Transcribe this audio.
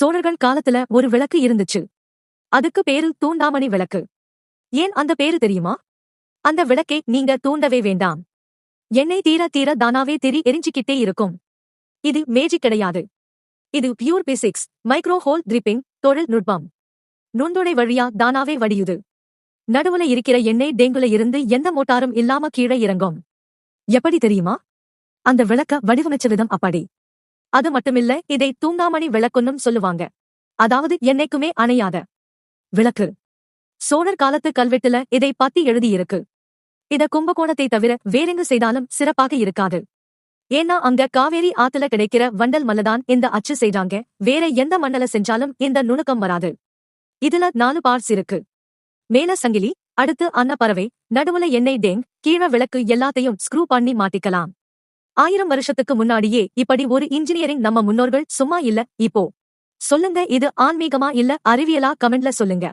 சோழர்கள் காலத்துல ஒரு விளக்கு இருந்துச்சு. அதுக்கு பேரு தூண்டாமணி விளக்கு. ஏன் அந்த பேரு தெரியுமா? அந்த விளக்கை நீங்க தூண்டவே வேண்டாம். எண்ணெய் தீர தீர தானாவே திரி எரிஞ்சுக்கிட்டே இருக்கும். இது மேஜிக் கிடையாது. இது pure physics, micro whole tripping தொழில் நுட்பம். நுண்துளை வழியா தானாவே வடியுது. நடுவுல இருக்கிற எண்ணெய் டேங்குல இருந்து எந்த மோட்டாரும் இல்லாம கீழே இறங்கும். எப்படி தெரியுமா? அந்த விளக்க வடிவமைச்ச விதம் அப்படி. அது மட்டுமில்ல, இதை தூண்டாமணி விளக்குன்னும் சொல்லுவாங்க. அதாவது என்னைக்குமே அணையாத விளக்கு. சோழர் காலத்து கல்வெட்டுல இதை பத்தி எழுதியிருக்கு. இத கும்பகோணத்தை தவிர வேறெங்கு செய்தாலும் சிறப்பாக இருக்காது. ஏன்னா அங்க காவேரி ஆத்துல கிடைக்கிற வண்டல் மல்லதான் இந்த அச்சு செய்றாங்க. வேற எந்த மண்டல செஞ்சாலும் இந்த நுணுக்கம் வராது. இதுல 4 பார்ட்ஸ் இருக்கு. மேல சங்கிலி, அடுத்து அன்னப்பறவை, நடுவுல எண்ணெய் டேங், கீழ விளக்கு எல்லாத்தையும் ஸ்க்ரூ பண்ணி மாட்டிக்கலாம். 1000 வருஷத்துக்கு முன்னாடியே இப்படி ஒரு இன்ஜினியரிங் நம்ம முன்னோர்கள் சும்மா இல்ல. இப்போ சொல்லுங்க, இது ஆன்மீகமா இல்ல அறிவியலா? கமெண்ட்ல சொல்லுங்க.